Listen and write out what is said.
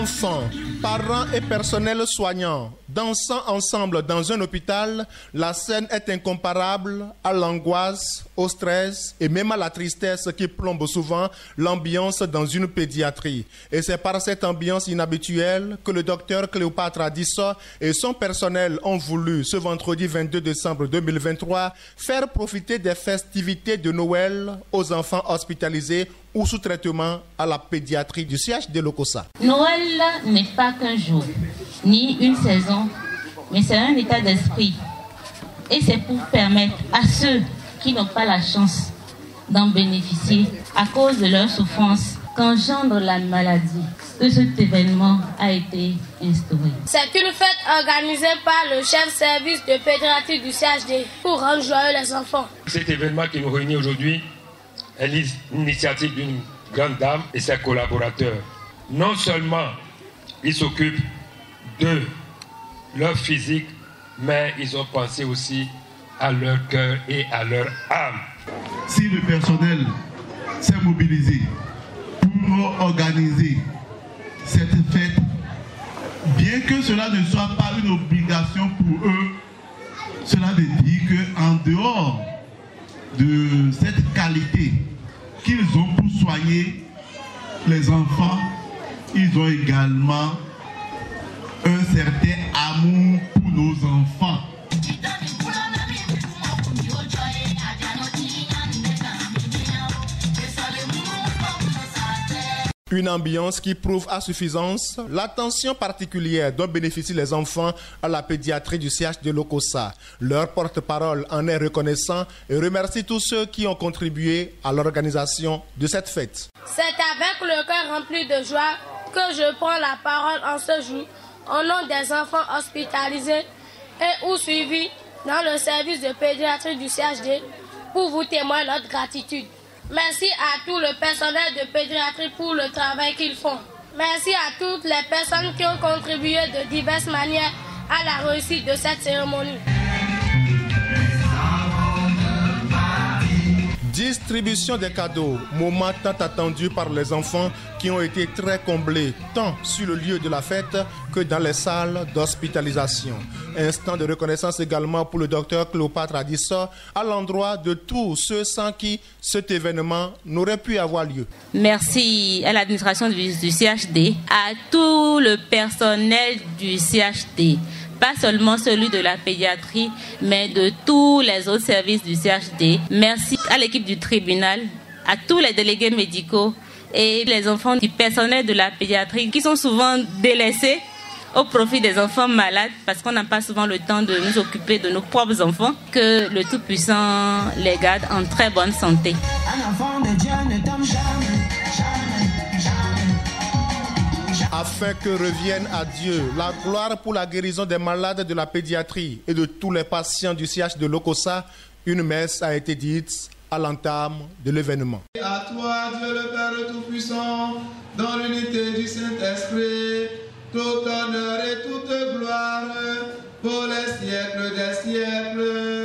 Enfants, parents et personnel soignant, dansant ensemble dans un hôpital, la scène est incomparable à l'angoisse, au stress et même à la tristesse qui plombe souvent l'ambiance dans une pédiatrie. Et c'est par cette ambiance inhabituelle que le docteur Cléopâtre Adissa et son personnel ont voulu, ce vendredi 22 décembre 2023, faire profiter des festivités de Noël aux enfants hospitalisés ou sous traitement à la pédiatrie du CHD Lokossa. Noël n'est pas qu'un jour, ni une saison, mais c'est un état d'esprit. Et c'est pour permettre à ceux qui n'ont pas la chance d'en bénéficier à cause de leur souffrance qu'engendre la maladie que cet événement a été instauré. C'est une fête organisée par le chef service de pédiatrie du CHD pour rendre joyeux les enfants. Cet événement qui nous réunit aujourd'hui est l'initiative d'une grande dame et ses collaborateurs. Non seulement ils s'occupent de leur physique, mais ils ont pensé aussi à leur cœur et à leur âme. Si le personnel s'est mobilisé pour organiser cette fête, bien que cela ne soit pas une obligation pour eux, cela veut dire qu'en dehors de cette qualité qu'ils ont pour soigner les enfants, ils ont également un certain amour pour nos enfants. Une ambiance qui prouve à suffisance l'attention particulière dont bénéficient les enfants à la pédiatrie du CHD Lokossa. Leur porte-parole en est reconnaissant et remercie tous ceux qui ont contribué à l'organisation de cette fête. C'est avec le cœur rempli de joie que je prends la parole en ce jour au nom des enfants hospitalisés et ou suivis dans le service de pédiatrie du CHD pour vous témoigner notre gratitude. Merci à tout le personnel de pédiatrie pour le travail qu'ils font. Merci à toutes les personnes qui ont contribué de diverses manières à la réussite de cette cérémonie. Distribution des cadeaux, moment tant attendu par les enfants qui ont été très comblés tant sur le lieu de la fête que dans les salles d'hospitalisation. Instant de reconnaissance également pour le docteur Cléopâtre Adissa à l'endroit de tous ceux sans qui cet événement n'aurait pu avoir lieu. Merci à l'administration du CHD, à tout le personnel du CHD. Pas seulement celui de la pédiatrie, mais de tous les autres services du CHD. Merci à l'équipe du tribunal, à tous les délégués médicaux et les enfants du personnel de la pédiatrie qui sont souvent délaissés au profit des enfants malades parce qu'on n'a pas souvent le temps de nous occuper de nos propres enfants. Que le Tout-Puissant les garde en très bonne santé. Un enfant de Dieu ne tombe jamais. Afin que revienne à Dieu la gloire pour la guérison des malades de la pédiatrie et de tous les patients du CH de Lokossa, une messe a été dite à l'entame de l'événement. À toi, Dieu le Père Tout-Puissant, dans l'unité du Saint-Esprit, tout honneur et toute gloire pour les siècles des siècles.